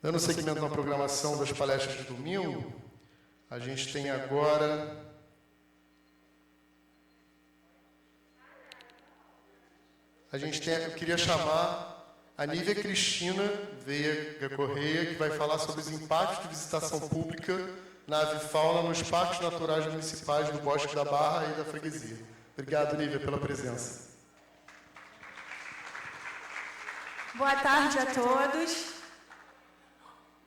Dando seguimento na programação das palestras de domingo, a gente tem agora eu queria chamar a Nívia Cristina Veiga Correia, que vai falar sobre os impactos de visitação pública na avifauna nos parques naturais municipais do Bosque da Barra e da Freguesia. Obrigado, Nívia, pela presença. Boa tarde a todos.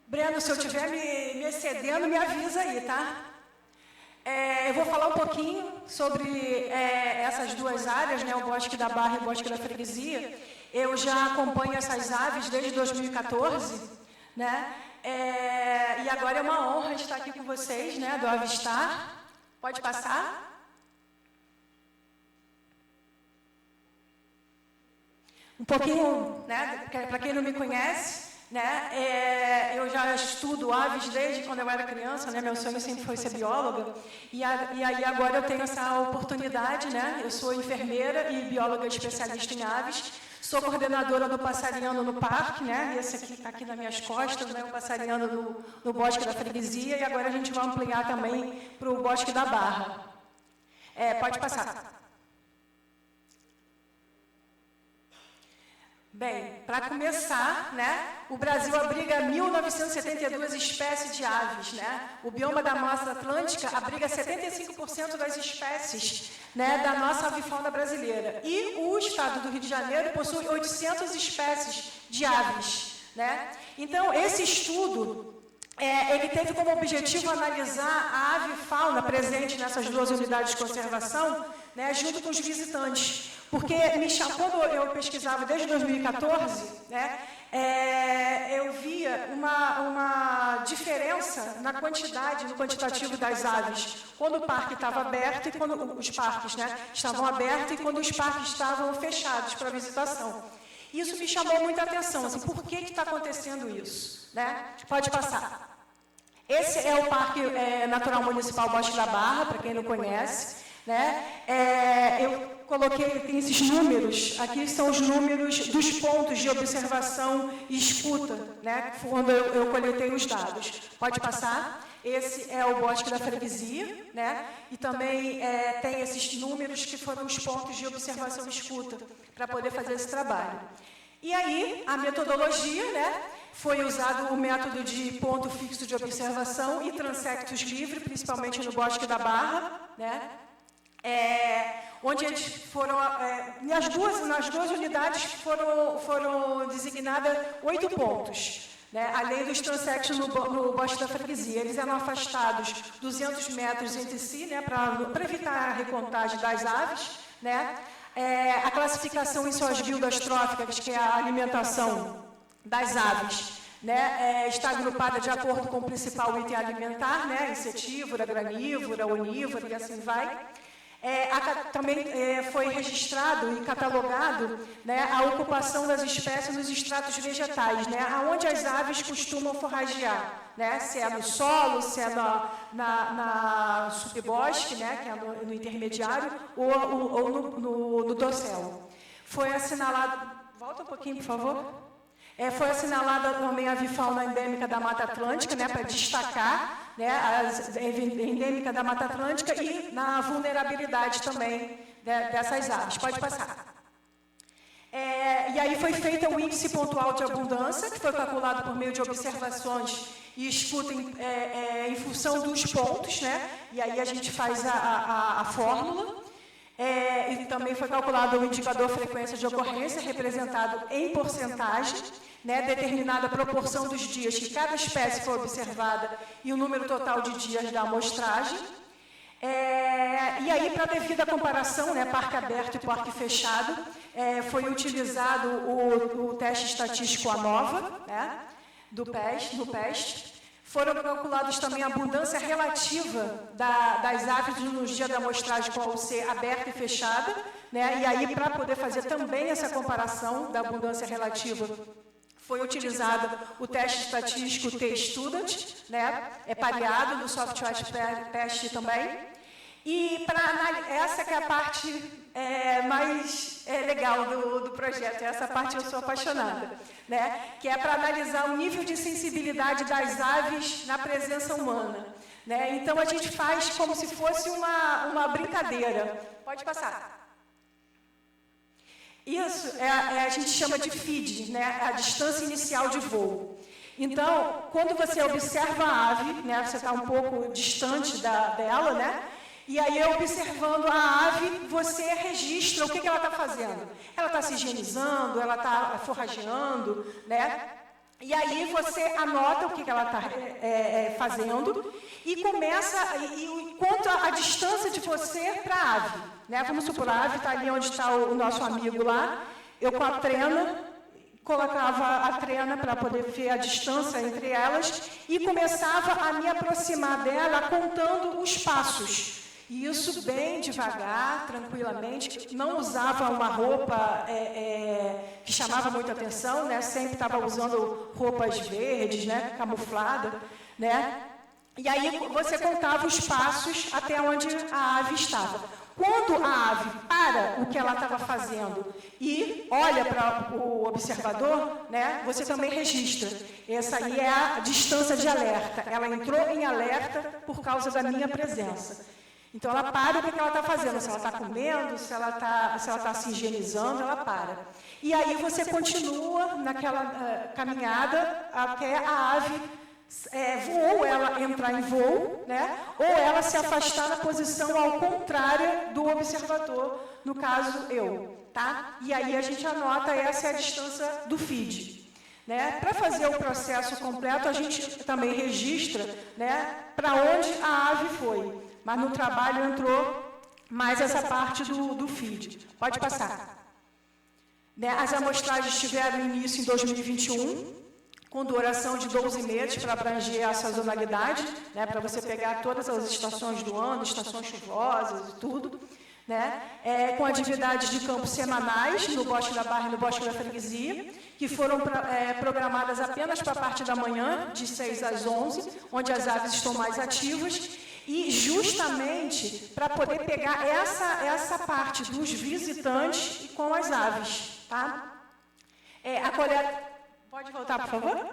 Breno, se eu estiver me excedendo, me avisa aí, tá? Eu vou falar um pouquinho sobre essas duas áreas, né, o Bosque da Barra e o Bosque da Freguesia. Eu já acompanho essas aves desde 2014, né? E agora é uma honra estar aqui com vocês, né, do Avistar. Pode passar? Um pouquinho, né, para quem não me conhece, né, eu já estudo aves desde quando eu era criança, né, meu sonho sempre foi ser bióloga, e aí agora eu tenho essa oportunidade, né, eu sou enfermeira e bióloga especialista em aves, sou coordenadora do Passariando no Parque, né, esse aqui está aqui nas minhas costas, né, o Passariando no Bosque da Freguesia, e agora a gente vai ampliar também para o Bosque da Barra. Pode passar. Bem, para começar, né, o Brasil abriga 1.972 espécies de aves, né? O bioma da Mata Atlântica abriga 75% das espécies, né, da nossa avifauna brasileira. E o estado do Rio de Janeiro possui 800 espécies de aves, né? Então, esse estudo, ele teve como objetivo analisar a avifauna presente nessas duas unidades de conservação, né, junto com os visitantes. Porque quando eu pesquisava desde 2014, né, eu via uma diferença na quantidade, no quantitativo das aves, quando o parque estava aberto e quando os parques, né, estavam abertos e quando os parques estavam fechados para visitação. Isso me chamou muita atenção, assim, por que está acontecendo isso? Né? Pode passar. Esse é o Parque Natural Municipal Bosque da Barra, para quem não conhece. Né? Eu coloquei, tem esses números, aqui são os números dos pontos de observação e escuta, né? Quando eu coletei os dados. Pode passar? Esse é o Bosque da Freguesia, né? E também tem esses números que foram os pontos de observação e escuta, para poder fazer esse trabalho. E aí, a metodologia, né? Foi usado o método de ponto fixo de observação e transectos livre, principalmente no Bosque da Barra, né? Onde eles foram, nas duas unidades foram designadas 8 pontos, né, além dos transectos no Bosque da Freguesia. Eles eram afastados 200 metros entre si, né, para evitar a recontagem das aves, né. A classificação em suas guildas tróficas, que é a alimentação das aves, né, está agrupada de acordo com o principal item alimentar, né, insetívora, granívora, onívora e assim vai. Também foi registrado e catalogado, né, a ocupação das espécies nos estratos vegetais, né, onde as aves costumam forragear, né, se é no solo, se é na subbosque, né, que é no intermediário, ou no dossel. Foi assinalado... Volta um pouquinho, por favor. Foi assinalada também a avifauna endêmica da Mata Atlântica, né, para destacar, né, a endêmica da Mata Atlântica e na vulnerabilidade também dessas aves. Pode passar. E aí foi feito o índice pontual de abundância, que foi calculado por meio de observações e escuta em função dos pontos, né, e aí a gente faz a fórmula. E também foi calculado o indicador frequência de ocorrência, representado em porcentagem, né, determinada a proporção dos dias que cada espécie foi observada e o número total de dias da amostragem. E aí, para devida comparação, né, parque aberto e parque fechado, foi utilizado o teste estatístico ANOVA, né, do PEST. Foram calculados também a abundância relativa das aves nos dias da amostragem com a UC aberta e fechada, né? E aí, para poder fazer também essa comparação da abundância relativa, foi utilizado o teste estatístico T-Student, né? Pareado no software PEST também. E essa que é a parte mais legal do projeto, essa parte eu sou apaixonada, né? Que é para analisar o nível de sensibilidade das aves na presença humana. Né? Então, a gente faz como se fosse uma brincadeira. Pode passar. Isso a gente chama de feed, né? A distância inicial de voo. Então, quando você observa a ave, né? Você está um pouco distante dela, né? E aí, observando a ave, você registra o que ela está fazendo. Ela está se higienizando, ela está forrageando, né? E aí você anota o que ela está fazendo e começa, e conta a distância de você para a ave. Né? Vamos supor, a ave está ali onde está o nosso amigo lá, eu com a trena, colocava a trena para poder ver a distância entre elas e começava a me aproximar dela contando os passos. E isso bem devagar, tranquilamente, não usava uma roupa que chamava muita atenção, né? Sempre estava usando roupas verdes, né? Camuflada, né? E aí você contava os passos até onde a ave estava. Quando a ave para o que ela estava fazendo e olha para o observador, né? Você também registra. Essa aí é a distância de alerta. Ela entrou em alerta por causa da minha presença. Então, ela para o que ela está fazendo, se ela está comendo, se ela está se higienizando, ela para. E aí você continua naquela caminhada até a ave ou ela entrar em voo, né? Ou ela se afastar na posição ao contrário do observador, no caso eu. Tá? E aí a gente anota, essa é a distância do feed. Né? Para fazer o processo completo, a gente também registra, né, para onde a ave foi. Mas no trabalho entrou mais essa parte do feed. Pode passar. Né? As amostragens tiveram início em 2021, com duração de 12 meses para abranger a sazonalidade, né? Para você pegar todas as estações do ano, estações chuvosas e tudo. Né? Com atividades de campo semanais no Bosque da Barra e no Bosque da Freguesia, que foram programadas apenas para a parte da manhã, de 6 às 11, onde as aves estão mais ativas, e justamente para poder pegar essa parte dos visitantes com as aves. Tá? A coleta... Pode voltar, por favor?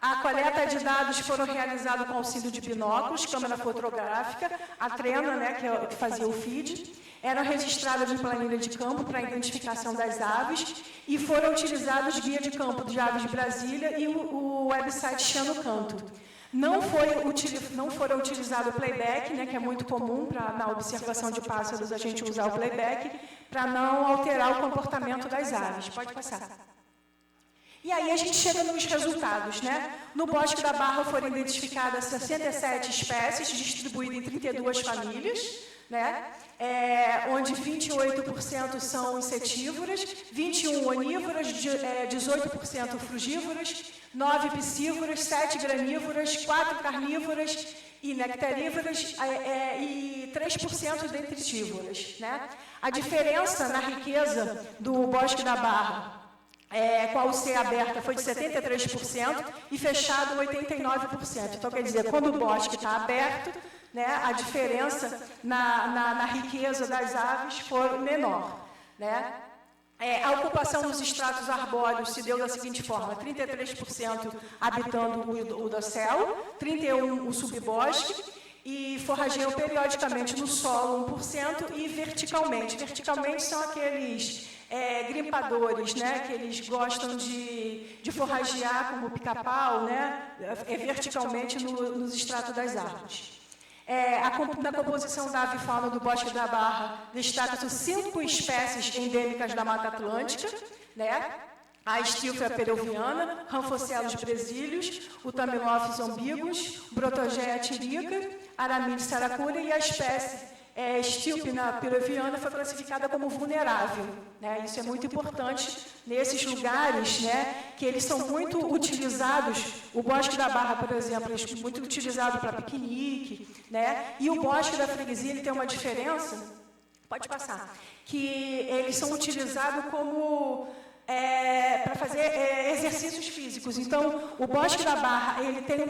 A coleta de dados foram realizadas com auxílio de binóculos, câmera fotográfica, a trena, né, que fazia o feed, eram registradas em planilha de campo para a identificação das aves e foram utilizados guia de campo de aves de Brasília e o website Chano Canto. Não foram utilizados o playback, né, que é muito comum na observação de pássaros a gente usar o playback, para não alterar o comportamento das aves. Pode passar. E aí a gente chega nos resultados, né? No Bosque da Barra foram identificadas 67 espécies, distribuídas em 32 famílias, né? Onde 28% são insetívoras, 21 onívoras, 18% frugívoras, 9 piscívoras, 7 granívoras, 4 carnívoras e nectarívoras e 3% detritívoras, né? A diferença na riqueza do Bosque da Barra com a UC aberta foi de 73% e fechado 89%. Então, quer dizer, quando o bosque está aberto, né, a diferença na riqueza das aves foi menor. Né? A ocupação dos estratos arbóreos se deu da seguinte forma: 33% habitando o dossel, 31% o subbosque, e forrageiam periodicamente no solo 1% e verticalmente. Verticalmente são aqueles grimpadores, né, que eles gostam de forragear como pica-pau, né, verticalmente nos estratos das árvores. Na composição da avifauna do Bosque da Barra, destacam-se 5 espécies endêmicas da Mata Atlântica, né? A estilfia peruviana, Ramphocelos brasíleos, o Tamilopsis ambiguus, Brotogea tirica, Aramide saracura, e a espécie Estilpina peruviana foi classificada como vulnerável. Né? Isso é muito importante nesses lugares, né, que eles são muito utilizados. O Bosque da Barra, por exemplo, é muito utilizado para piquenique, né? E o Bosque da Freguesia ele tem uma diferença, pode passar, que eles são utilizados como para fazer exercícios físicos. Então, o Bosque da Barra, ele tem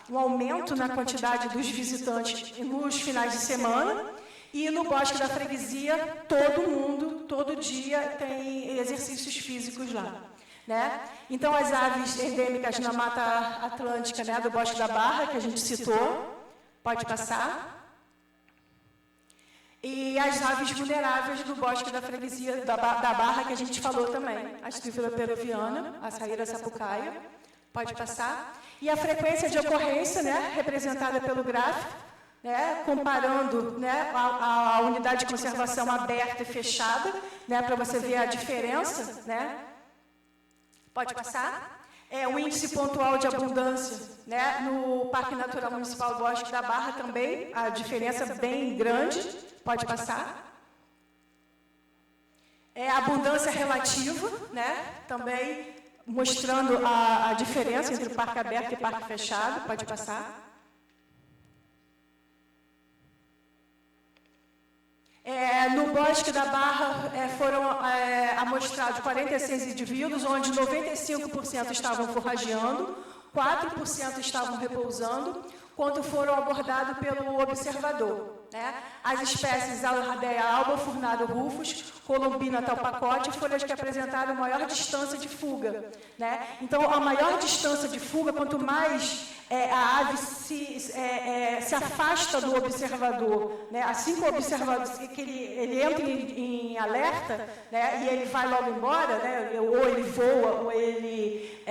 um aumento na quantidade dos visitantes nos finais de semana, e no Bosque da Freguesia, todo mundo, todo dia, tem exercícios físicos lá. Né? Então, as aves endêmicas na Mata Atlântica, né, do Bosque da Barra, que a gente citou, pode passar. E as aves vulneráveis do Bosque da Freguesia, da Barra, que a gente falou também. A Stryphera peruviana, a Saíra sapucaia, pode passar. E a frequência de ocorrência, né, representada pelo gráfico, né, comparando, né, a unidade de conservação aberta e fechada, né, para você ver a diferença, né? Pode passar. O índice pontual de abundância, né, no Parque Natural Municipal Bosque da Barra também, a diferença bem grande. Pode passar. A abundância relativa, né, também mostrando a diferença entre o parque aberto e parque fechado. Pode passar. No Bosque da Barra foram amostrados 46 indivíduos, onde 95% estavam forrageando, 4% estavam repousando, quando foram abordados pelo observador. Né? As espécies Allardeia alba, Furnado rufus, Columbina talpacote foram as que apresentaram maior distância de fuga. Né? Então, a maior distância de fuga, quanto mais a ave se afasta do observador, né? Assim que o observador, que ele entra em alerta, né? E ele vai logo embora, né? Ou ele voa, ou ele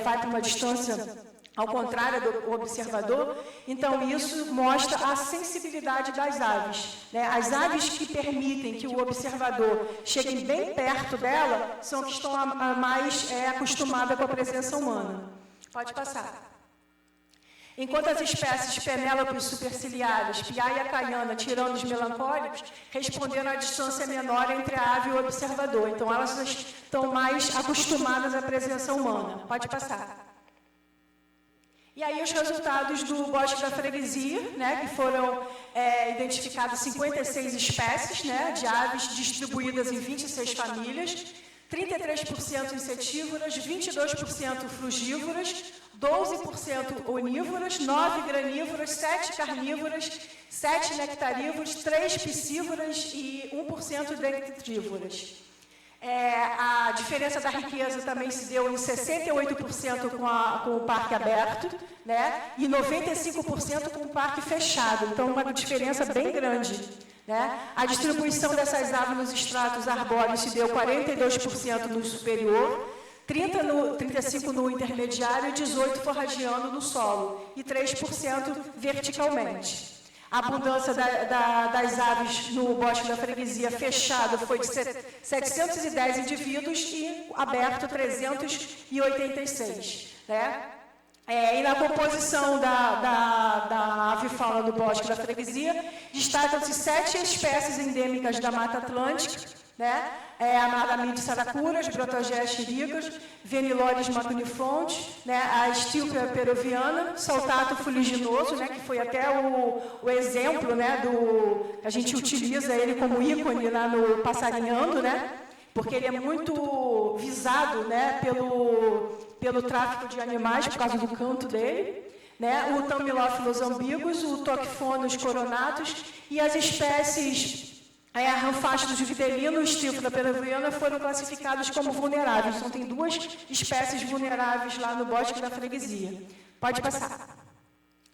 vai para uma distância ao contrário do observador. Então, isso mostra a sensibilidade das aves. Né? As aves que permitem que o observador chegue bem perto dela são que estão mais acostumadas com a presença humana. Pode passar. Enquanto as espécies Penélopes superciliares, Piaia caiana, tiranos melancólicos, responderam à distância menor entre a ave e o observador. Então, elas estão mais acostumadas à presença humana. Pode passar. E aí os resultados do Bosque da Freguesia, né, que foram identificadas 56 espécies, né, de aves distribuídas em 26 famílias, 33% insetívoras, 22% frugívoras, 12% onívoras, 9 granívoras, 7 carnívoras, 7 nectarívoros, 3 piscívoras e 1% dentívoras. A diferença da riqueza também se deu em 68% com o parque aberto, né, e 95% com o parque fechado. Então, uma diferença bem grande. Né? A distribuição dessas aves nos estratos arbóreos se deu 42% no superior, 35% no intermediário e 18% forrageando no solo, e 3% verticalmente. A abundância das aves no Bosque da Freguesia fechado foi de 710 indivíduos e aberto 386. Né? E na composição da avifauna do Bosque da Freguesia, destacam-se 7 espécies endêmicas da Mata Atlântica, né? A Maramide saracuras, Brotogea xiricas, Venilores macunifontes, né? A Stryphera peruviana, Saltato fuliginoso, né? Que foi até o exemplo, né? A gente utiliza ele como ícone lá no Passarinhando, né? Porque ele é muito visado, né? Pelo tráfico de animais, por causa do canto dele. Né? O Tamilófilos ambíguos, o Toquifonos coronatus e as espécies Ranfastos vitelino e Stryphera peruviana foram classificados como vulneráveis. Então, tem 2 espécies vulneráveis lá no Bosque da Freguesia. Pode passar.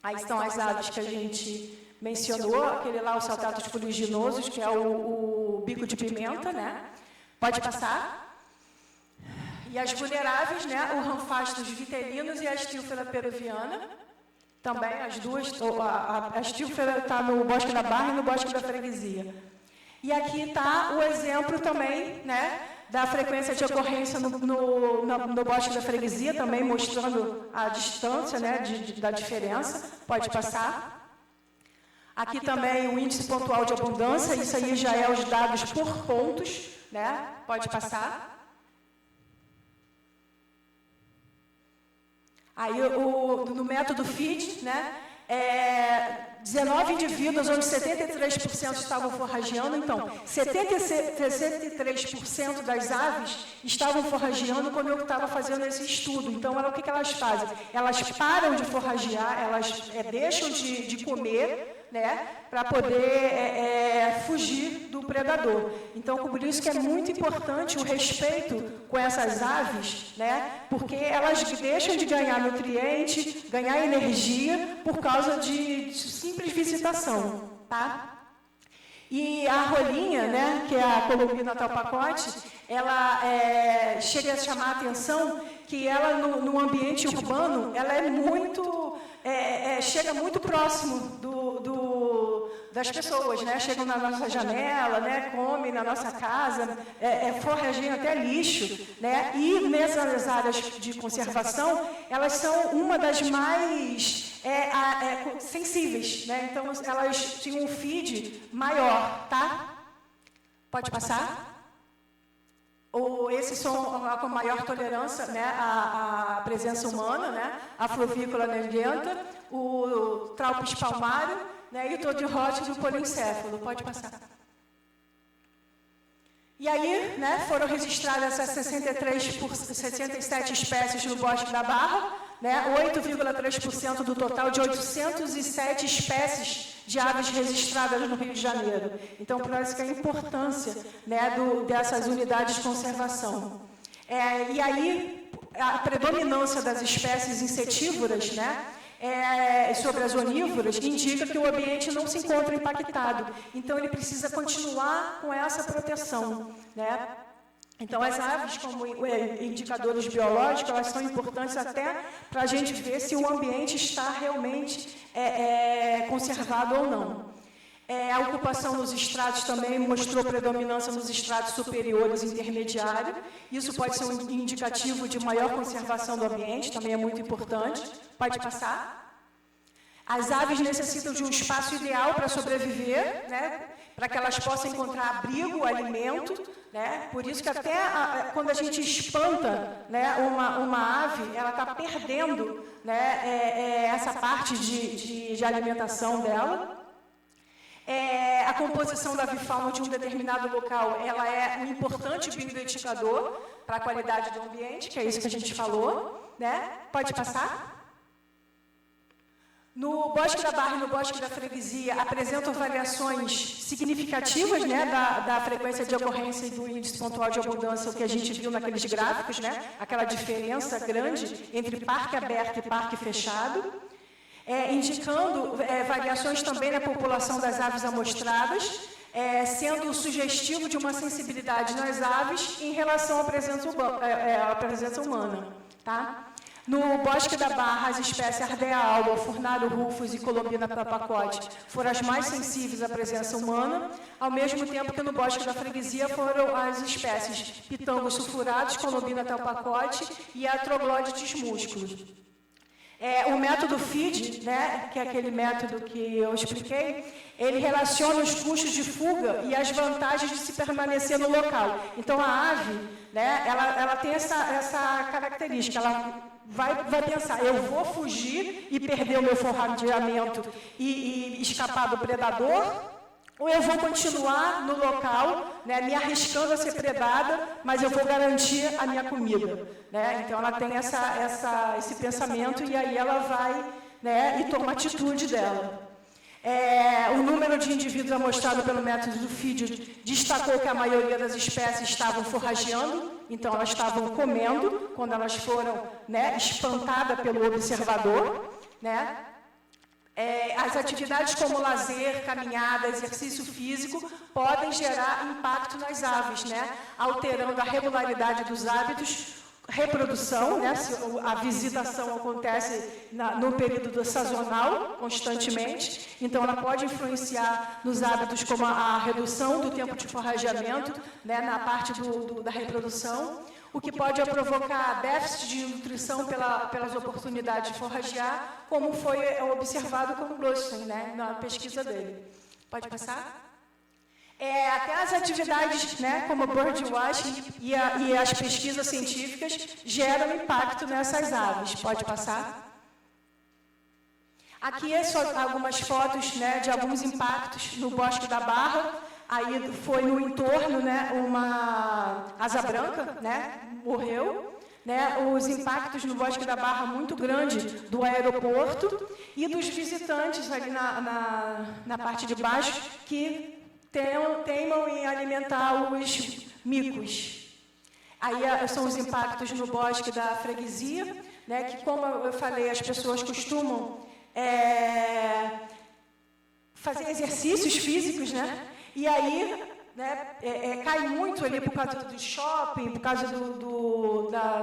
Aí estão as aves que a gente mencionou, aquele lá, o Saltatus fuliginosos, que é o bico de pimenta, né? Pode passar. E as vulneráveis, né? O Ranfastos vitelinos e a Stryphera peruviana. Também as duas. A Stryphera está no Bosque da Barra e no Bosque da Freguesia. E aqui está o exemplo também, né, da frequência de ocorrência no Bosque da Freguesia, também mostrando a distância, né, da diferença. Pode passar. Aqui também o índice pontual de abundância, isso aí já é os dados por pontos, né? Pode passar. Aí no método FID, né, 19 indivíduos, onde 73% estavam forrageando. Então, 73% das aves estavam forrageando quando eu estava fazendo esse estudo. Então, o que elas fazem? Elas param de forragear, elas deixam de comer, né, para poder fugir do predador. Então, por isso que é muito importante o respeito com essas aves, né, porque elas deixam de ganhar nutriente, ganhar energia por causa de simples visitação, tá? E a rolinha, né, que é a Columbina talpacote, ela chega a chamar a atenção que ela, no ambiente urbano, ela é muito, chega muito próximo das pessoas, né? Chegam na nossa janela, né? Comem na nossa casa, forrageiam até lixo, né? E nessas áreas de conservação, elas são uma das mais sensíveis, né? Então, elas tinham um feed maior, tá? Pode passar? Esses são com maior tolerância, né, à presença humana, né, a flovícola neventa, o traupes palmário, né, e o todirótilo polencéfalo. Pode passar. E aí, né, foram registradas essas 67 espécies no Bosque da Barra, né, 8,3% do total de 807 espécies de aves registradas no Rio de Janeiro. Então, por isso que a importância, né, dessas unidades de conservação. E aí, a predominância das espécies insetívoras, né, sobre as onívoras, indica que o ambiente não se encontra impactado. Então, ele precisa continuar com essa proteção, né? Então, as aves, como indicadores biológicos, elas são importantes até para a gente ver se o ambiente está realmente conservado ou não. A ocupação nos estratos também mostrou predominância nos estratos superiores e intermediários. Isso pode ser um indicativo de maior conservação do ambiente, também é muito importante. Pode passar. As aves necessitam de um espaço ideal para sobreviver, né? Para que elas possam encontrar abrigo, alimento, né? Por isso que até quando a gente espanta, né, uma ave, ela está perdendo, né, essa parte de alimentação dela. A composição da avifauna de um determinado local, ela é um importante bioindicador para a qualidade do ambiente, que é isso que a gente falou, né? Pode passar? No Bosque da Barra e no Bosque da Freguesia apresentam variações significativas, né, da frequência de ocorrência e do índice pontual de abundância, o que a gente viu naqueles gráficos, né? Aquela diferença grande entre parque aberto e parque fechado. Indicando variações também na população das aves amostradas, sendo sugestivo de uma sensibilidade nas aves em relação à presença humana. Tá? No Bosque da Barra, as espécies ardea alba, furnado rufus e colombina talpacote foram as mais sensíveis à presença humana, ao mesmo tempo que no Bosque da Freguesia foram as espécies pitangos sulfurados, colombina talpacote e atroglodites músculos. O método FEED, né, que é aquele método que eu expliquei, ele relaciona os custos de fuga e as vantagens de se permanecer no local. Então, a ave, né, ela tem essa característica, ela vai pensar, eu vou fugir e perder o meu forrageamento e escapar do predador, ou eu vou continuar no local, né, me arriscando a ser predada, mas eu vou garantir a minha comida. Né? Então, ela tem esse pensamento e aí ela vai, né, e toma a atitude dela. O número de indivíduos amostrado pelo método do FEED destacou que a maioria das espécies estavam forrageando, então elas estavam comendo quando elas foram, né, espantadas pelo observador, né? As atividades como lazer, caminhada, exercício físico podem gerar impacto nas aves, né? Alterando a regularidade dos hábitos, reprodução, né? A visitação acontece no período sazonal, constantemente, então ela pode influenciar nos hábitos como a redução do tempo de forrageamento, né? Na parte da reprodução, o que pode provocar déficit de nutrição pelas oportunidades de forragear, como foi observado com o Blustein, né, na pesquisa dele. Pode passar? Até as atividades, né, como birdwatching e as pesquisas científicas geram impacto nessas aves. Pode passar? Aqui é só algumas fotos, né, de alguns impactos no Bosque da Barra. Aí foi no entorno, né, uma asa branca, né, morreu. Né, os impactos no Bosque da Barra muito grande do aeroporto e dos visitantes ali na parte de baixo que teimam em alimentar os micos. Aí são os impactos no Bosque da Freguesia, né, que, como eu falei, as pessoas costumam fazer exercícios físicos, né, e aí cai muito ali por causa do shopping, por causa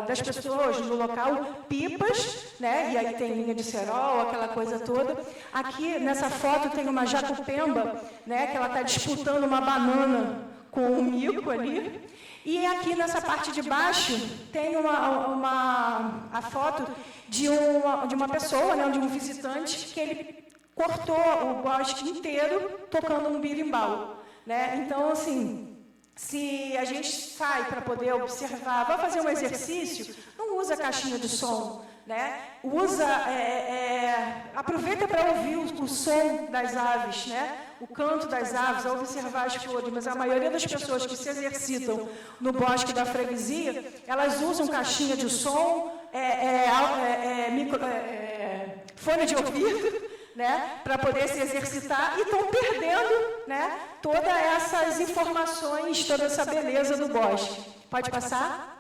das pessoas no local, pipas, né, e aí tem linha de cerol, aquela coisa toda. Aqui, nessa foto, tem uma jacupemba, né, que ela está disputando uma banana com um mico ali. E aqui nessa parte de baixo tem a foto de uma pessoa, né, de um visitante, que ele cortou o bosque inteiro tocando no birimbau. Né? Então, assim, se a gente sai para poder observar, vai fazer um exercício, não usa caixinha de som, né? Aproveita para ouvir o som das aves, né? O canto das aves, observar as flores, mas a maioria das pessoas que se exercitam no Bosque da Freguesia, elas usam caixinha de som, fone de ouvido, né, para poder se exercitar, e estão perdendo, né, todas essas informações, toda essa beleza do bosque. Pode passar?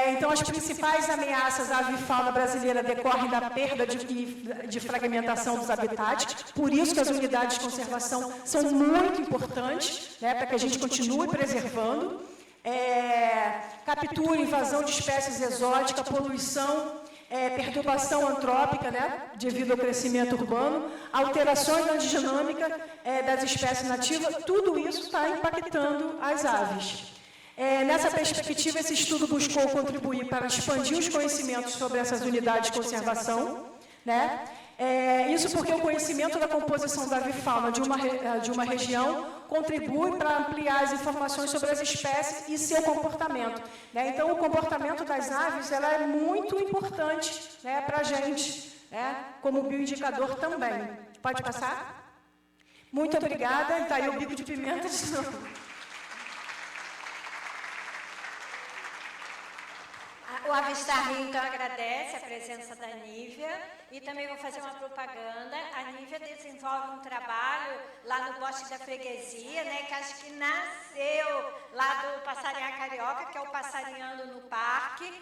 Então, as principais ameaças à avifauna brasileira decorrem da perda de fragmentação dos habitats, por isso que as unidades de conservação são muito importantes, né, para que a gente continue preservando. Captura, invasão de espécies exóticas, poluição, perturbação antrópica, né, devido ao crescimento urbano, alterações na dinâmica das espécies nativas, tudo isso está impactando as aves. Nessa perspectiva, esse estudo buscou contribuir para expandir os conhecimentos sobre essas unidades de conservação, né? Isso porque o conhecimento da composição da avifauna de uma região contribui para ampliar as informações sobre as espécies e seu comportamento. Né? Então, o comportamento das aves ela é muito importante, né, para a gente, né, como bioindicador também. Pode passar? Muito obrigada. Está aí o bico de pimenta de novo. O Avistar Rio, então, agradece a presença da Nívia e também vou fazer uma propaganda. A Nívia desenvolve um trabalho lá no Bosque da Freguesia, né, que acho que nasceu lá do Passarinhar Carioca, que é o Passarinhando no Parque.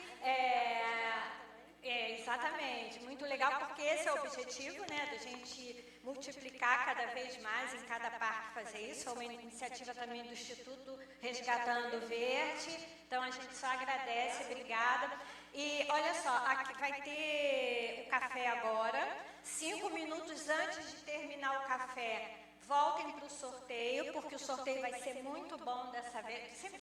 Exatamente, muito legal, porque esse é o objetivo, né, da gente multiplicar cada vez mais em cada parque fazer isso. É uma iniciativa também do Instituto Resgatando Verde, então a gente só agradece, obrigada. E olha só, aqui vai ter o café agora, 5 minutos antes de terminar o café, voltem para o sorteio, porque o sorteio vai ser muito bom dessa vez.